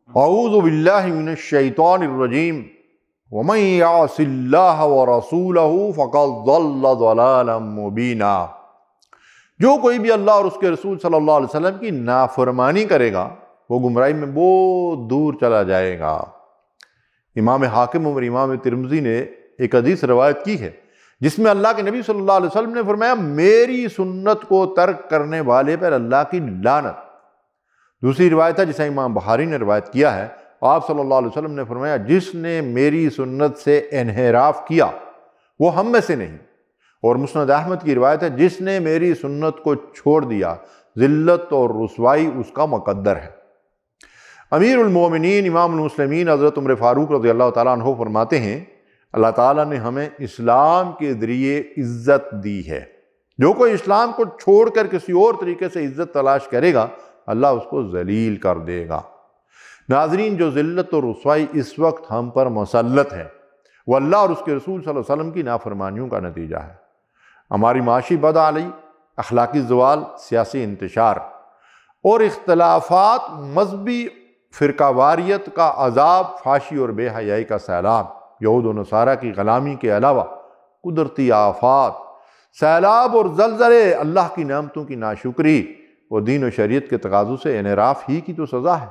اعوذ باللہ من الشیطان الرجیم ومن یعص اللہ ورسولہ فقد ضل ضلالا مبینا۔ جو کوئی بھی اللہ اور اس کے رسول صلی اللہ علیہ وسلم کی نافرمانی کرے گا وہ گمراہی میں بہت دور چلا جائے گا۔ امام حاکم اور امام ترمذی نے ایک حدیث روایت کی ہے جس میں اللہ کے نبی صلی اللہ علیہ وسلم نے فرمایا میری سنت کو ترک کرنے والے پر اللہ کی لعنت۔ دوسری روایت ہے جسے امام بخاری نے روایت کیا ہے، آپ صلی اللہ علیہ وسلم نے فرمایا جس نے میری سنت سے انحراف کیا وہ ہم میں سے نہیں۔ اور مسند احمد کی روایت ہے جس نے میری سنت کو چھوڑ دیا ذلت اور رسوائی اس کا مقدر ہے۔ امیر المومنین امام المسلمین حضرت عمر فاروق رضی اللہ تعالیٰ عنہ فرماتے ہیں اللہ تعالیٰ نے ہمیں اسلام کے ذریعے عزت دی ہے۔ جو کوئی اسلام کو چھوڑ کر کسی اور طریقے سے عزت تلاش کرے گا اللہ اس کو ذلیل کر دے گا۔ ناظرین، جو ذلت اور رسوائی اس وقت ہم پر مسلط ہے وہ اللہ اور اس کے رسول صلی اللہ علیہ وسلم کی نافرمانیوں کا نتیجہ ہے۔ ہماری معاشی بدحالی، اخلاقی زوال، سیاسی انتشار اور اختلافات، مذہبی فرقہ واریت کا عذاب، فحاشی اور بے حیائی کا سیلاب، یہود و نصارہ کی غلامی کے علاوہ قدرتی آفات، سیلاب اور زلزلے، اللہ کی نعمتوں کی ناشکری اور دین و شریعت کے تقاضوں سے انحراف ہی کی تو سزا ہے۔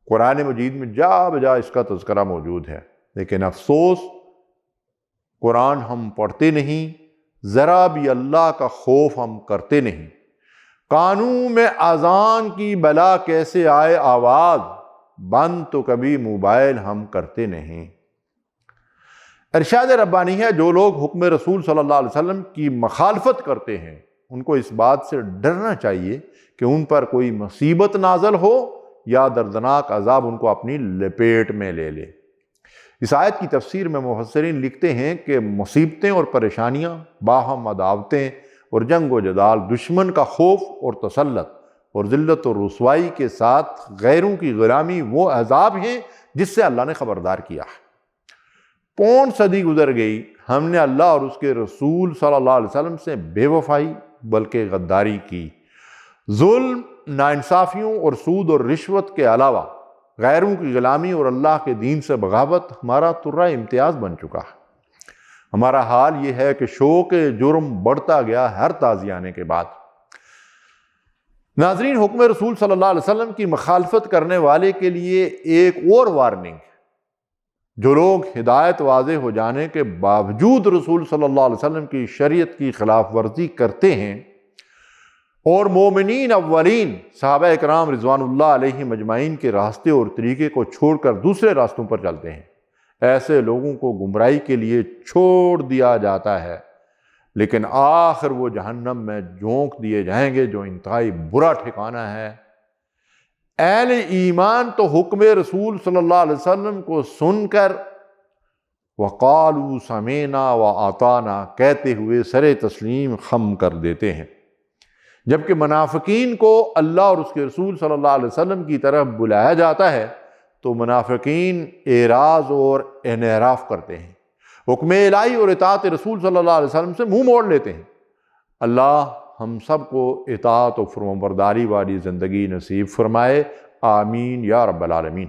قرآن مجید میں جا بجا اس کا تذکرہ موجود ہے، لیکن افسوس قرآن ہم پڑھتے نہیں، ذرا بھی اللہ کا خوف ہم کرتے نہیں۔ قانون میں اذان کی بلا کیسے آئے آواز، بند تو کبھی موبائل ہم کرتے نہیں۔ ارشاد ربانی ہے جو لوگ حکم رسول صلی اللہ علیہ وسلم کی مخالفت کرتے ہیں ان کو اس بات سے ڈرنا چاہیے کہ ان پر کوئی مصیبت نازل ہو یا دردناک عذاب ان کو اپنی لپیٹ میں لے لے۔ اس آیت کی تفسیر میں مفسرین لکھتے ہیں کہ مصیبتیں اور پریشانیاں، باہم عداوتیں اور جنگ و جدال، دشمن کا خوف اور تسلط اور ذلت اور رسوائی کے ساتھ غیروں کی غلامی وہ عذاب ہیں جس سے اللہ نے خبردار کیا ہے۔ پون صدی گزر گئی، ہم نے اللہ اور اس کے رسول صلی اللہ علیہ وسلم سے بے وفائی بلکہ غداری کی۔ ظلم، ناانصافیوں اور سود اور رشوت کے علاوہ غیروں کی غلامی اور اللہ کے دین سے بغاوت ہمارا ترہ امتیاز بن چکا ہے۔ ہمارا حال یہ ہے کہ شوق جرم بڑھتا گیا ہر تازی آنے کے بعد۔ ناظرین، حکم رسول صلی اللہ علیہ وسلم کی مخالفت کرنے والے کے لیے ایک اور وارننگ، جو لوگ ہدایت واضح ہو جانے کے باوجود رسول صلی اللہ علیہ وسلم کی شریعت کی خلاف ورزی کرتے ہیں اور مومنین اولین صحابہ اکرام رضوان اللہ علیہم اجمعین کے راستے اور طریقے کو چھوڑ کر دوسرے راستوں پر چلتے ہیں، ایسے لوگوں کو گمراہی کے لیے چھوڑ دیا جاتا ہے، لیکن آخر وہ جہنم میں جھونک دیے جائیں گے جو انتہائی برا ٹھکانہ ہے۔ اہل ایمان تو حکم رسول صلی اللہ علیہ وسلم کو سن کر وَقَالُوا سَمِعْنَا وَأَطَعْنَا کہتے ہوئے سر تسلیم خم کر دیتے ہیں، جبکہ منافقین کو اللہ اور اس کے رسول صلی اللہ علیہ وسلم کی طرف بلایا جاتا ہے تو منافقین اعراض اور انحراف کرتے ہیں، حکم الہی اور اطاعت رسول صلی اللہ علیہ وسلم سے منہ موڑ لیتے ہیں۔ اللہ ہم سب کو اطاعت و فرمانبرداری والی زندگی نصیب فرمائے، آمین یا رب العالمین۔